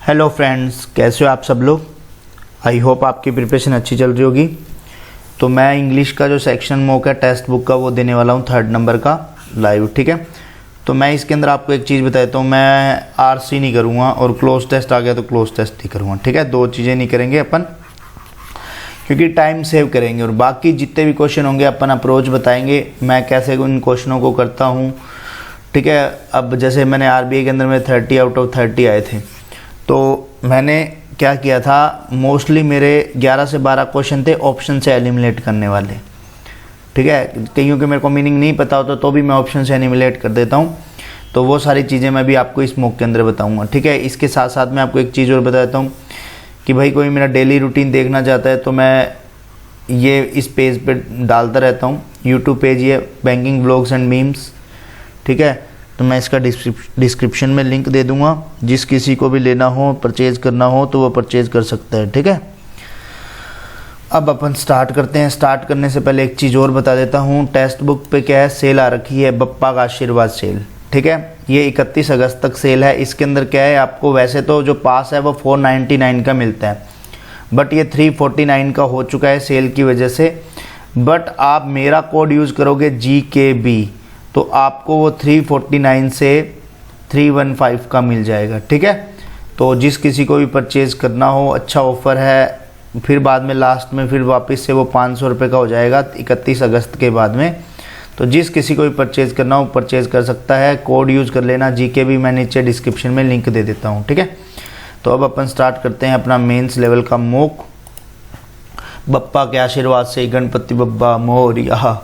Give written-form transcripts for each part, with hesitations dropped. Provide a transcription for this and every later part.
Hello friends, कैसे हो आप सब लोग। आई होप आपकी प्रिपरेशन अच्छी चल रही होगी। तो मैं इंग्लिश का जो सेक्शन मॉक है टेक्स्ट बुक का वो देने वाला हूँ 3rd नंबर का लाइव, ठीक है। तो मैं इसके अंदर आपको एक चीज़ बता देता हूँ, मैं आरसी नहीं करूँगा और क्लोज टेस्ट आ गया तो क्लोज टेस्ट नहीं करूँगा, ठीक है। दो चीज़ें नहीं करेंगे अपन, क्योंकि टाइम सेव करेंगे। और बाकी जितने भी क्वेश्चन होंगे अपन अप्रोच बताएंगे, मैं कैसे उन क्वेश्चनों को करता हूँ, ठीक है। अब जैसे मैंने आरबीआई के अंदर में 30 आउट ऑफ 30 आए थे, तो मैंने क्या किया था, मोस्टली मेरे 11 से 12 क्वेश्चन थे ऑप्शन से एलिमिनेट करने वाले, ठीक है। कईयों के मेरे को मीनिंग नहीं पता होता तो भी मैं ऑप्शन से एलिमिनेट कर देता हूँ। तो वो सारी चीज़ें मैं भी आपको इस मॉक के अंदर बताऊँगा, ठीक है। इसके साथ साथ मैं आपको एक चीज़ और बता देता हूँ कि भाई कोई मेरा डेली रूटीन देखना चाहता है तो मैं ये इस पेज पे डालता रहता हूँ। यूट्यूब पेज ये बैंकिंग ब्लॉग्स एंड मीम्स, ठीक है। तो मैं इसका डिस्क्रिप्शन में लिंक दे दूंगा, जिस किसी को भी लेना हो, परचेज़ करना हो तो वो परचेज़ कर सकता है, ठीक है। अब अपन स्टार्ट करते हैं। स्टार्ट करने से पहले एक चीज़ और बता देता हूँ, टेक्स्ट बुक पे क्या है, सेल आ रखी है, बप्पा का आशीर्वाद सेल, ठीक है। ये 31 अगस्त तक सेल है। इसके अंदर क्या है, आपको वैसे तो जो पास है वो 499 का मिलता है, बट ये 349 का हो चुका है सेल की वजह से। बट आप मेरा कोड यूज़ करोगे GKB तो आपको वो 349 से 315 का मिल जाएगा, ठीक है। तो जिस किसी को भी परचेज़ करना हो, अच्छा ऑफ़र है। फिर बाद में लास्ट में फिर वापस से वो 500 रुपये का हो जाएगा 31 अगस्त के बाद में। तो जिस किसी को भी परचेज़ करना हो परचेज़ कर सकता है। कोड यूज़ कर लेना GKB, मैं नीचे डिस्क्रिप्शन में लिंक दे देता हूँ, ठीक है। तो अब अपन स्टार्ट करते हैं अपना मेंस लेवल का मॉक। बप्पा के आशीर्वाद से गणपति बप्पा मोरिया।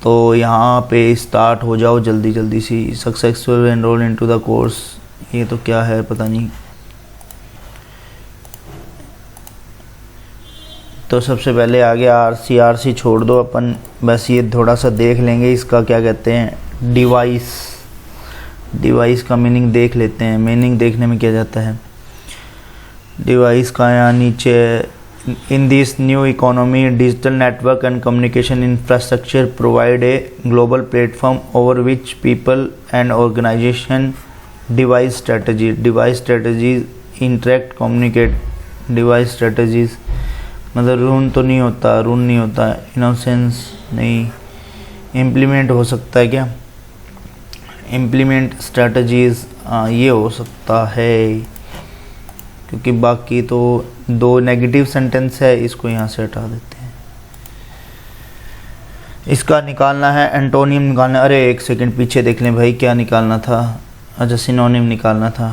तो यहाँ पे स्टार्ट हो जाओ जल्दी जल्दी सी। Successful enrol into the course, ये तो क्या है पता नहीं। तो सबसे पहले आ गया आरसी छोड़ दो अपन, बस ये थोड़ा सा देख लेंगे इसका क्या कहते हैं, डिवाइस का मीनिंग देख लेते हैं। मीनिंग देखने में क्या जाता है, डिवाइस का यहाँ नीचे, in this new economy digital network and communication infrastructure provide a global platform over which people and organization device strategies interact communicate। device strategies मतलब रूल नहीं होता, इनोसेंस नहीं, इम्प्लीमेंट हो सकता है क्या, इम्प्लीमेंट स्ट्रेटजीज ये हो सकता है, क्योंकि बाकी तो दो नेगेटिव सेंटेंस है, इसको यहाँ से हटा देते हैं। इसका निकालना है एंटोनियम निकालना। अरे एक सेकंड पीछे देख लें भाई, क्या निकालना था, अच्छा सिनोनिम निकालना था,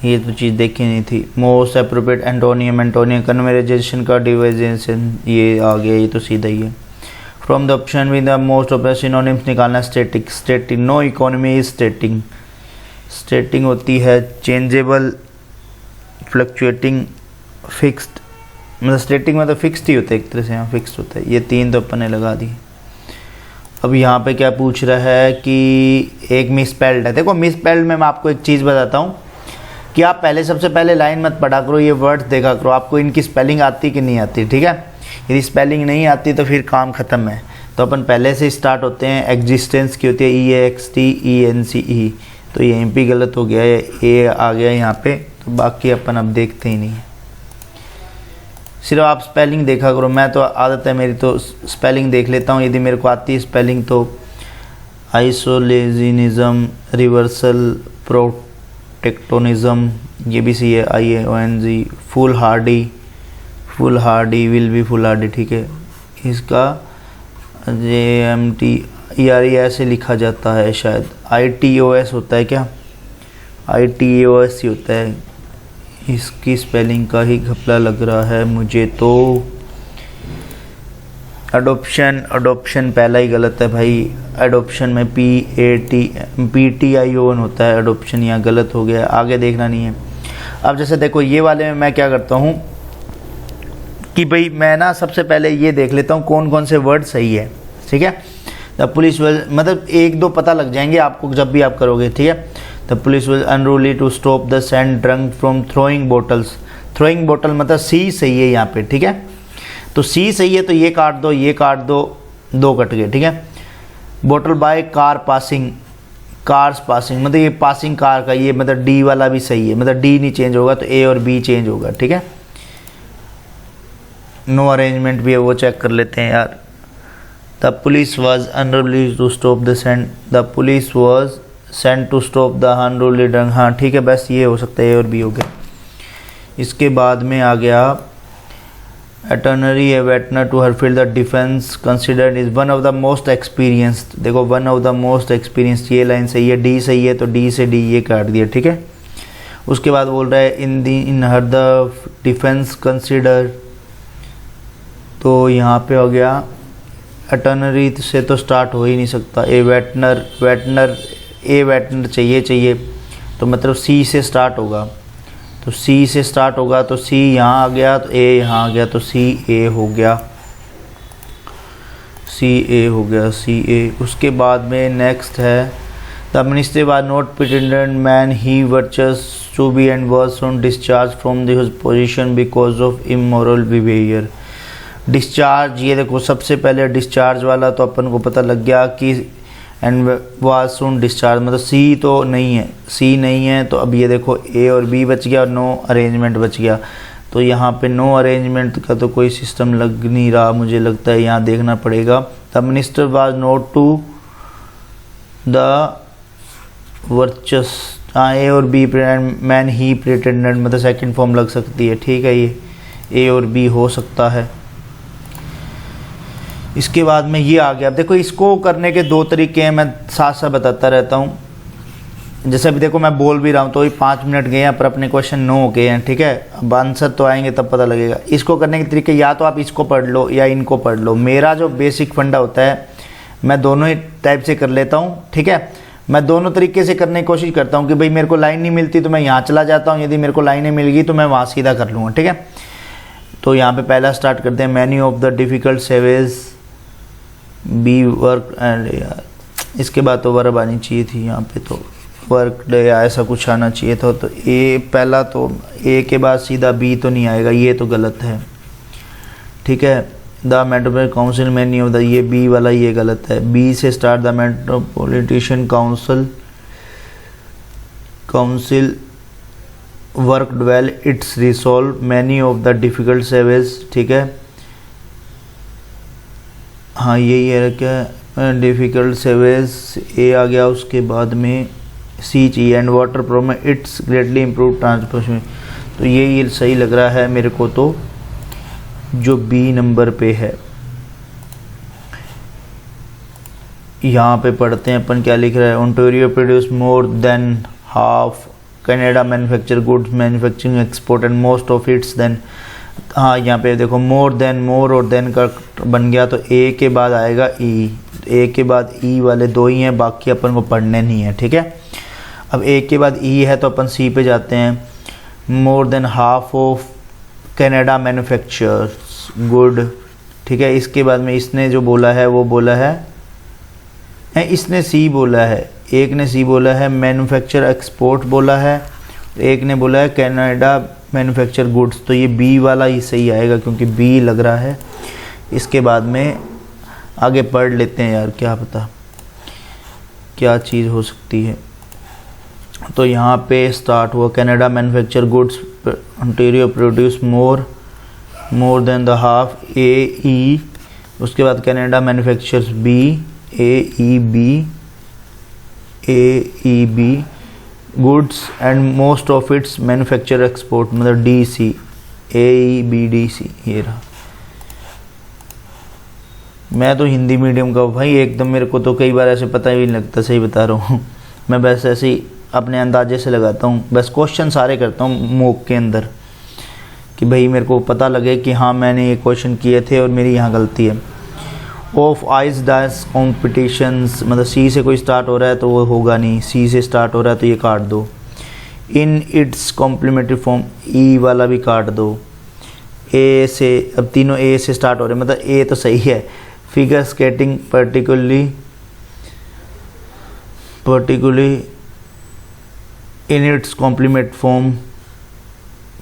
ये तो चीज़ देखी नहीं थी। मोस्ट एप्रोप्रिएट एंटोनियम कन्वर्जेशन का डिवाइजेशन, ये आ गया, ये तो सीधा ही है। From the option with the most of synonyms निकालना। Static no economy is static होती है चेंजेबल, फ्लक्चुएटिंग, फिक्स्ड। मतलब स्टैटिक मतलब फिक्स्ड ही होता है एक तरह से, यहाँ फिक्स्ड होता है। ये 3 तो अपन ने लगा दी। अब यहाँ पे क्या पूछ रहा है कि एक मिसस्पेल्ड है। देखो मिसस्पेल्ड में मैं आपको एक चीज़ बताता हूँ कि आप पहले सबसे पहले लाइन मत पढ़ा करो, ये वर्ड्स देखा करो, आपको इनकी स्पेलिंग आती कि नहीं आती, ठीक है। यदि स्पेलिंग नहीं आती तो फिर काम ख़त्म है। तो अपन पहले से स्टार्ट होते हैं। एग्जिस्टेंस की होती है EXTENCE, तो ये MP गलत हो गया है, ए आ गया यहाँ पे, तो बाकी अपन अब देखते ही नहीं है। सिर्फ आप स्पेलिंग देखा करो। मैं तो आदत है मेरी, तो स्पेलिंग देख लेता हूँ, यदि मेरे को आती है स्पेलिंग तो। आइसोलेजिनिज्म, रिवर्सल, प्रोटेक्टोनिज्म, ये भी सी है, IAONG। Full Hardy will be full Hardy, ठीक है। इसका JMT यार ये ऐसे लिखा जाता है शायद, ITOS होता है क्या, ITOS ही होता है। इसकी स्पेलिंग का ही घपला लग रहा है मुझे तो। अडोप्शन पहला ही गलत है भाई। एडोप्शन में PTION होता है, एडोप्शन यहाँ गलत हो गया, आगे देखना नहीं है। अब जैसे देखो ये वाले में मैं क्या करता हूँ कि भाई मैं ना सबसे पहले ये देख लेता हूँ कौन कौन से वर्ड सही है, ठीक है। द पुलिस विल, मतलब 1-2 पता लग जाएंगे आपको जब भी आप करोगे, ठीक है। The police will unruly to stop the sand drunk from throwing bottles. Throwing bottle मतलब C सही है यहाँ पे, ठीक है। तो C सही है तो ये काट दो, ये काट दो, 2 कट गए, ठीक है। Bottle by car passing, cars passing, मतलब ये पासिंग कार का, ये मतलब डी वाला भी सही है, मतलब डी नहीं चेंज होगा तो ए और बी चेंज होगा, ठीक है। नो अरेंजमेंट भी है, वो चेक कर लेते हैं यार। The police was unruly to stop the sent, the police was sent to stop the unruly drunk, हाँ ठीक है, बस ये हो सकता है, ए और बी हो गया। इसके बाद में आ गया अटॉर्नी ए वेटनर to Harfield the defence considered is one of the most experienced, देखो one of the most experienced, ये लाइन सही है, डी सही है, तो डी से डी ये काट दिया, ठीक है। उसके बाद बोल रहा है इन हर द डिफेंस कंसिडर, तो यहाँ पे हो गया अटॉर्नरी से तो स्टार्ट हो ही नहीं सकता, ए वेटनर, ए वेटनर चाहिए, तो मतलब सी से स्टार्ट होगा, तो सी से स्टार्ट होगा, तो सी यहाँ आ गया, तो ए यहाँ आ गया, तो सी ए हो गया, सी ए। उसके बाद में नेक्स्ट है the minister was not pretendant man he virtuous to be and was on discharge from his position because of immoral behaviour. Discharge, ये देखो सबसे पहले डिस्चार्ज वाला तो अपन को पता लग गया कि एंड वाज सून डिस्चार्ज, मतलब सी तो नहीं है, सी नहीं है, तो अब ये देखो ए और बी बच गया और नो अरेंजमेंट बच गया, तो यहाँ पे नो अरेंजमेंट का तो कोई सिस्टम लग नहीं रहा, मुझे लगता है यहाँ देखना पड़ेगा। The minister was not to the virtuous, हाँ ए और बी मैन ही प्रिटेंडेंट, मतलब सेकंड फॉर्म लग सकती है, ठीक है, ये ए और बी हो सकता है। इसके बाद में ये आ गया, अब देखो इसको करने के दो तरीके हैं, मैं साथ साथ बताता रहता हूँ। जैसे अभी देखो मैं बोल भी रहा हूँ तो ये 5 मिनट गए हैं पर अपने क्वेश्चन 9 हो गए हैं, ठीक है। अब आंसर तो आएंगे तब पता लगेगा। इसको करने के तरीके या तो आप इसको पढ़ लो या इनको पढ़ लो। मेरा जो बेसिक फंडा होता है मैं दोनों ही टाइप से कर लेता हूँ, ठीक है। मैं दोनों तरीके से करने की कोशिश करता हूँ कि भाई मेरे को लाइन नहीं मिलती तो मैं यहाँ चला जाता हूँ, यदि मेरे को लाइनें मिल गई तो मैं वहाँ सीधा कर लूँगा, ठीक है। तो यहाँ पे पहला स्टार्ट करते हैं, many of the difficult sewage be work and, यार इसके बाद तो वर्ब आनी चाहिए थी यहाँ पे, तो वर्क डे या ऐसा कुछ आना चाहिए था। तो ए पहला, तो ए के बाद सीधा बी तो नहीं आएगा, ये तो गलत है, ठीक है। The metropolitan council many of the, ये बी वाला ये गलत है। बी से start, the metropolitan council worked well it's resolve many of the difficult sewage, ठीक है। हाँ यही है क्या, डिफ़िकल्ट सेवेज ए आ गया। उसके बाद में सी चाहिए, and water problem it's greatly improve transportation, तो ये सही लग रहा है मेरे को, तो जो बी नंबर पे है। यहाँ पे पढ़ते हैं अपन क्या लिख रहा है, Ontario produce more than half, Canada manufacture goods manufacturing export and most of its then, हाँ यहाँ पे देखो मोर देन, मोर और देन का बन गया, तो ए के बाद आएगा ई, ए के बाद ई वाले दो ही हैं, बाकी अपन को पढ़ने नहीं है, ठीक है। अब ए के बाद ई है तो अपन सी पे जाते हैं। More than half of Canada manufactures good, ठीक है। इसके बाद में इसने जो बोला है वो बोला है, इसने सी बोला है, एक ने सी बोला है, मैन्युफैक्चर एक्सपोर्ट बोला है, एक ने बोला है कनाडा मैन्युफैक्चर गुड्स, तो ये बी वाला ही सही आएगा क्योंकि बी लग रहा है। इसके बाद में आगे पढ़ लेते हैं यार, क्या पता क्या चीज़ हो सकती है। तो यहाँ पे स्टार्ट हुआ Canada manufacture goods, Ontario produce more than the half, A E. उसके बाद Canada manufactures B, A E B goods and most of its manufacture export, मतलब D C, A E B D C, ये रहा। मैं तो Hindi medium का भाई एकदम, मेरे को तो कई बार ऐसे पता ही नहीं लगता, सही बता रहा हूँ मैं, बस ऐसे ही अपने अंदाजे से लगाता हूँ, बस क्वेश्चन सारे करता हूँ मॉक के अंदर कि भाई मेरे को पता लगे कि हाँ मैंने ये क्वेश्चन किए थे और मेरी यहाँ गलती है। ऑफ आइज डांस कॉम्पिटिशन्स, मतलब सी से कोई स्टार्ट हो रहा है तो वो होगा नहीं, सी से स्टार्ट हो रहा है तो ये काट दो। इन इट्स कॉम्प्लीमेंट्री फॉर्म, ई वाला भी काट दो। ए से, अब तीनों ए से स्टार्ट हो रहे हैं, मतलब ए तो सही है। Figure skating particularly in its complement form,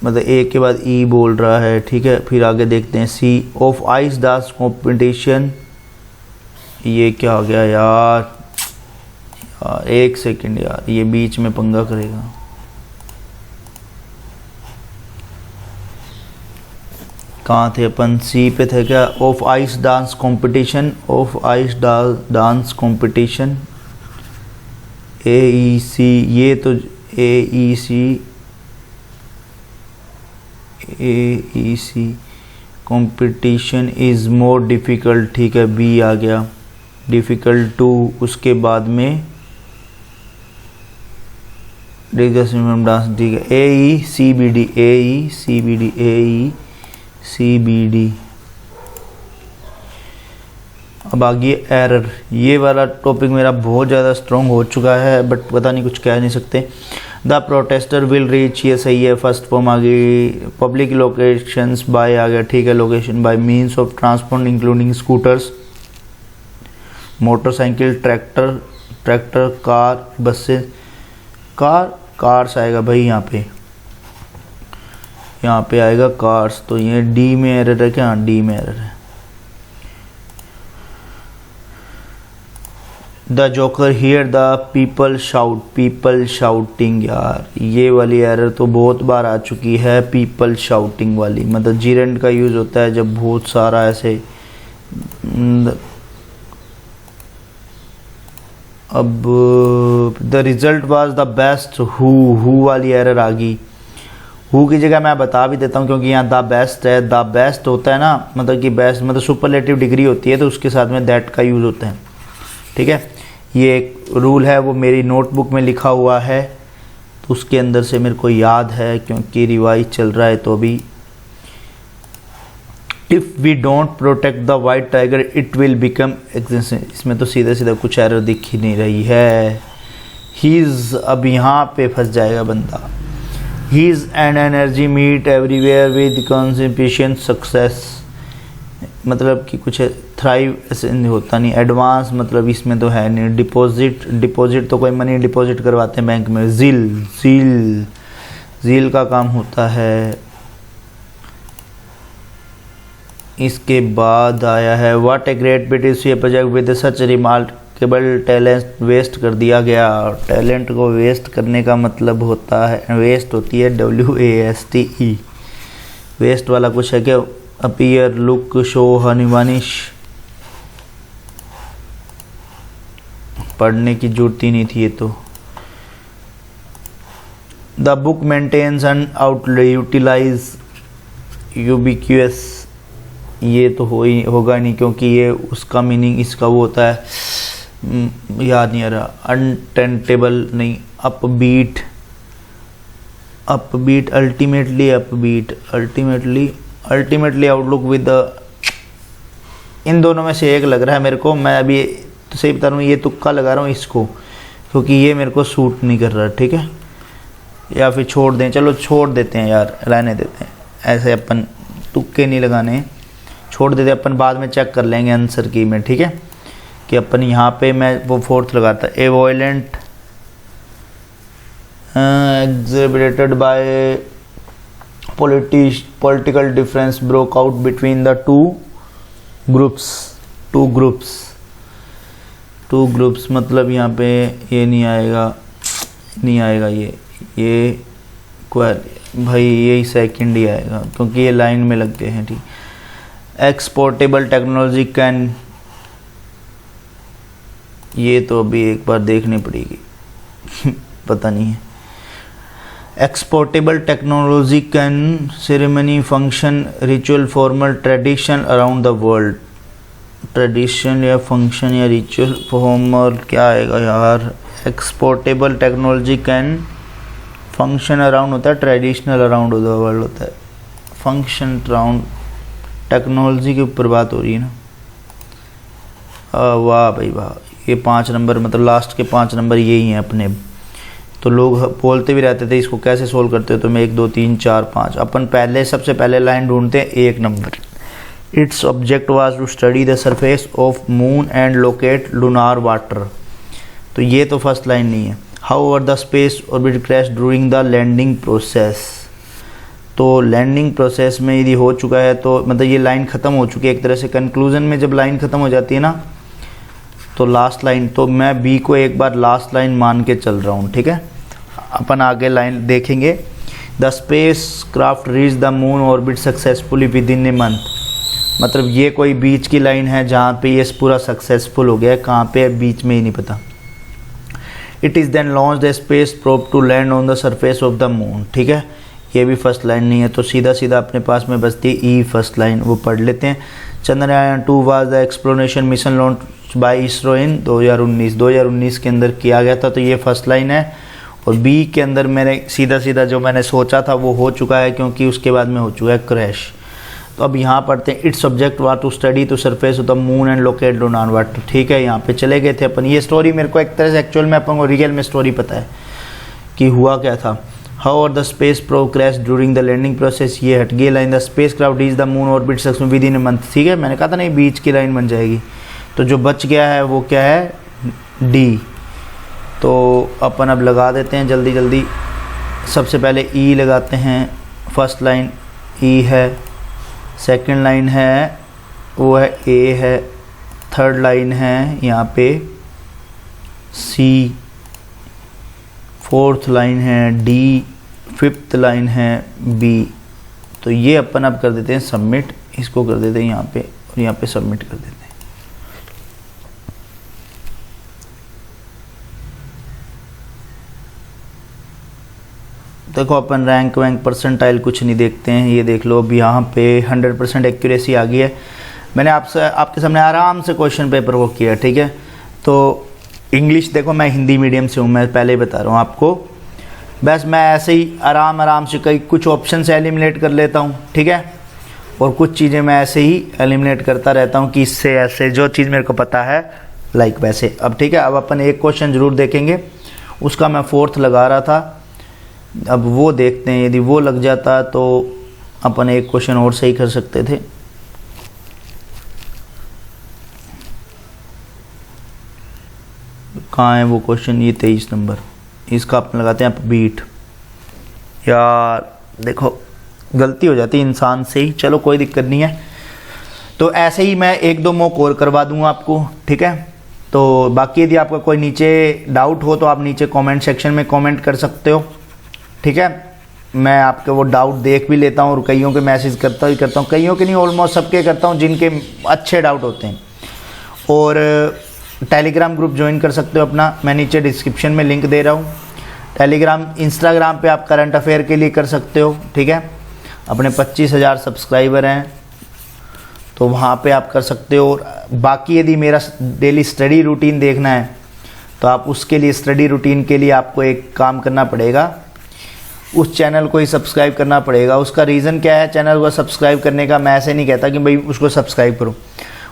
मतलब ए के बाद ई बोल रहा है, ठीक है। फिर आगे देखते हैं सी, ऑफ आइस डांस कॉम्पिटिशन, ये क्या हो गया यार, एक सेकंड यार, ये बीच में पंगा करेगा। कहाँ थे अपन? सी पे थे क्या? Of ice dance competition, of ice dance competition AEC, ये तो AEC competition is more difficult, ठीक है, बी आ गया। डिफ़िकल्ट टू, उसके बाद में डांस, ठीक है, AECBD। अब आगे एरर, ये वाला टॉपिक मेरा बहुत ज़्यादा स्ट्रॉन्ग हो चुका है, बट पता नहीं, कुछ कह नहीं सकते। द प्रोटेस्टर विल रीच, ये सही है। फर्स्ट फॉर्म आ गई। पब्लिक लोकेशंस बाय आ गया, ठीक है। Location bye means of transport including scooters, motorcycle, tractor, car, buses. Cars आएगा भाई, यहाँ पे आएगा कार्स। तो ये डी में एरर है क्या? हाँ, डी में एरर है। The joker here the people shouting, यार ये वाली एरर तो बहुत बार आ चुकी है। पीपल शाउटिंग वाली, मतलब जीरेंड का यूज़ होता है जब बहुत सारा ऐसे। अब the result was the best, who वाली एरर आ गई। हु की जगह मैं बता भी देता हूँ, क्योंकि यहाँ द बेस्ट है। द बेस्ट होता है ना, मतलब कि बेस्ट मतलब सुपरलेटिव डिग्री होती है, तो उसके साथ में दैट का यूज़ होता है, ठीक है। ये एक रूल है, वो मेरी नोटबुक में लिखा हुआ है, तो उसके अंदर से मेरे को याद है, क्योंकि रिवाइज चल रहा है। तो अभी if we don't protect the white tiger it will become existent. इसमें तो सीधा सीधा कुछ एरर दिख ही नहीं रही है। हीज़, अब यहाँ पे फंस जाएगा बंदा। His and energy meet everywhere with concentration success, मतलब कि कुछ थ्राइव ऐसे होता नहीं। एडवांस मतलब इसमें तो है नहीं। डिपॉजिट तो कोई मनी डिपॉजिट करवाते हैं बैंक में। ज़ील का काम होता है। इसके बाद आया है what a great British project with such remarkable talent, waste कर दिया गया। टैलेंट को वेस्ट करने का मतलब होता है, वेस्ट होती है WASTE। वेस्ट वाला कुछ है क्या? अपीयर, लुक, शो, हनीवानिश। पढ़ने की जरूरत ही नहीं थी ये तो। The book maintains and utilise ubiquitous, ये तो होगा नहीं, क्योंकि ये उसका मीनिंग इसका वो होता है, याद नहीं आ रहा। अनटेंटेबल नहीं। Upbeat, ultimately outlook with the, इन दोनों में से एक लग रहा है मेरे को। मैं अभी तो सही बता रहा हूँ, ये तुक्का लगा रहा हूँ इसको, क्योंकि ये मेरे को सूट नहीं कर रहा, ठीक है। या फिर छोड़ दें, चलो छोड़ देते हैं यार, रहने देते हैं, ऐसे अपन तुक्के नहीं लगाने, छोड़ देते हैं। अपन बाद में चेक कर लेंगे आंसर की में, ठीक है। कि अपन यहाँ पे मैं वो फोर्थ लगाता, ए violent exhibited by political difference broke out between the two groups, मतलब यहाँ पे ये नहीं आएगा ये भाई यही सेकंड ही आएगा, क्योंकि ये लाइन में लग गए हैं, ठीक। एक्सपोर्टेबल टेक्नोलॉजी कैन, ये तो अभी एक बार देखनी पड़ेगी पता नहीं है। Exportable technology can ceremony function ritual formal tradition around the world. Tradition या फंक्शन या रिचुअल फॉर्मल क्या आएगा यार? Exportable technology can function around होता है, ट्रेडिशनल अराउंड द वर्ल्ड होता है। फंक्शन अराउंड टेक्नोलॉजी के ऊपर बात हो रही है ना। वाह भाई वाह, ये 5 नंबर मतलब लास्ट के 5 नंबर यही हैं अपने। तो लोग बोलते भी रहते थे इसको कैसे सोल्व करते हो, तो मैं 1 2 3 4 5 अपन सबसे पहले लाइन ढूंढते हैं 1 number. Its object was to study the surface of moon and locate lunar water. तो ये तो फर्स्ट लाइन नहीं है। How over the space orbit crash during the landing process. तो लैंडिंग प्रोसेस में यदि हो चुका है तो मतलब ये लाइन ख़त्म हो चुकी है एक तरह से। कंक्लूजन में जब लाइन ख़त्म हो जाती है ना, तो लास्ट लाइन, तो मैं बी को एक बार लास्ट लाइन मान के चल रहा हूँ, ठीक है। अपन आगे लाइन देखेंगे। The spacecraft reach the moon orbit successfully within a month, मतलब ये कोई बीच की लाइन है जहाँ पे ये पूरा सक्सेसफुल हो गया है, कहाँ पे है बीच में ही नहीं पता। It is then launch the space probe to land on the surface of the moon, ठीक है। ये भी फर्स्ट लाइन नहीं है, तो सीधा सीधा अपने पास में बचती ई फर्स्ट लाइन, वो पढ़ लेते हैं। Chandrayaan 2 was the exploration mission launch by ISRO in 2019 के अंदर किया गया था, तो ये फर्स्ट लाइन है। और बी के अंदर मैंने सीधा सीधा जो मैंने सोचा था वो हो चुका है, क्योंकि उसके बाद में हो चुका है क्रैश। तो अब यहाँ पढ़ते हैं। Its subject was to study to surface of the moon and locate on earth, ठीक है। यहाँ पे चले गए थे अपन। ये स्टोरी मेरे को एक तरह से एक्चुअल में अपन को रियल में स्टोरी पता है कि हुआ क्या था। How are the space probe crash during the landing process, ये हट गई line. The spacecraft reach the moon orbit successfully within a month, ठीक है। मैंने कहा था नहीं बीच की लाइन बन जाएगी। तो जो बच गया है वो क्या है, डी। तो अपन अब लगा देते हैं जल्दी जल्दी। सबसे पहले ई लगाते हैं, फर्स्ट लाइन ई है, सेकंड लाइन है वो है ए है, थर्ड लाइन है यहाँ पे सी, फोर्थ लाइन है डी, फिफ्थ लाइन है बी। तो ये अपन अब कर देते हैं सबमिट, इसको कर देते हैं यहाँ पे और यहाँ पे सबमिट कर देते हैं। देखो अपन रैंक वैंक परसेंटाइल कुछ नहीं देखते हैं, ये देख लो। अब यहाँ पे 100% एक्यूरेसी आ गई है। मैंने आपके सामने आराम से क्वेश्चन पेपर को किया, ठीक है। तो इंग्लिश देखो, मैं हिंदी मीडियम से हूँ, मैं पहले ही बता रहा हूँ आपको। बस मैं ऐसे ही आराम से कई कुछ ऑप्शन से एलिमिनेट कर लेता हूँ, ठीक है। और कुछ चीज़ें मैं ऐसे ही एलिमिनेट करता रहता हूँ कि इससे ऐसे जो चीज़ मेरे को पता है लाइक वैसे। अब ठीक है, अब अपन एक क्वेश्चन ज़रूर देखेंगे, उसका मैं 4th लगा रहा था। अब वो देखते हैं, यदि वो लग जाता तो अपन एक क्वेश्चन और सही कर सकते थे। कहाँ है वो क्वेश्चन, ये 23 नंबर, इसका अपन लगाते हैं बीट। यार देखो गलती हो जाती है इंसान से ही, चलो कोई दिक्कत नहीं है। तो ऐसे ही मैं 1-2 मॉक और करवा दूंगा आपको, ठीक है। तो बाकी यदि आपका कोई नीचे डाउट हो तो आप नीचे कमेंट सेक्शन में कमेंट कर सकते हो, ठीक है। मैं आपके वो डाउट देख भी लेता हूँ और कईयों के मैसेज करता हूँ, कईयों के नहीं ऑलमोस्ट सबके करता हूँ जिनके अच्छे डाउट होते हैं। और टेलीग्राम ग्रुप ज्वाइन कर सकते हो अपना, मैं नीचे डिस्क्रिप्शन में लिंक दे रहा हूँ। टेलीग्राम, इंस्टाग्राम पे आप करंट अफेयर के लिए कर सकते हो, ठीक है। अपने 25,000 सब्सक्राइबर हैं तो वहाँ पे आप कर सकते हो। और बाकी यदि मेरा डेली स्टडी रूटीन देखना है तो आप उसके लिए, स्टडी रूटीन के लिए आपको एक काम करना पड़ेगा, उस चैनल को ही सब्सक्राइब करना पड़ेगा। उसका रीज़न क्या है चैनल को सब्सक्राइब करने का, मैं ऐसे नहीं कहता कि भाई उसको सब्सक्राइब करो।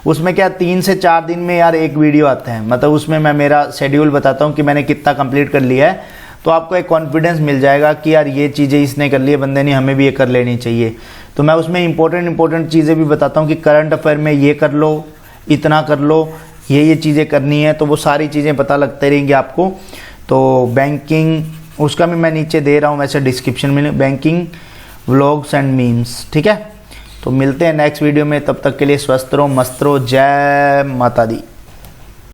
उसमें क्या 3 से 4 दिन में यार एक वीडियो आता है, मतलब उसमें मैं मेरा शेड्यूल बताता हूँ कि मैंने कितना कंप्लीट कर लिया है। तो आपको एक कॉन्फिडेंस मिल जाएगा कि यार ये चीज़ें इसने कर ली है बंदे ने, हमें भी ये कर लेनी चाहिए। तो मैं उसमें इंपॉर्टेंट चीज़ें भी बताता हूँ कि करंट अफेयर में ये कर लो, इतना कर लो, ये चीज़ें करनी है। तो वो सारी चीज़ें पता लगते रहेंगी आपको। तो बैंकिंग उसका भी मैं नीचे दे रहा हूँ वैसे डिस्क्रिप्शन में, बैंकिंग व्लॉग्स एंड मीम्स, ठीक है। तो मिलते हैं नेक्स्ट वीडियो में, तब तक के लिए स्वस्थ रहो, मस्त रहो, जय माता दी।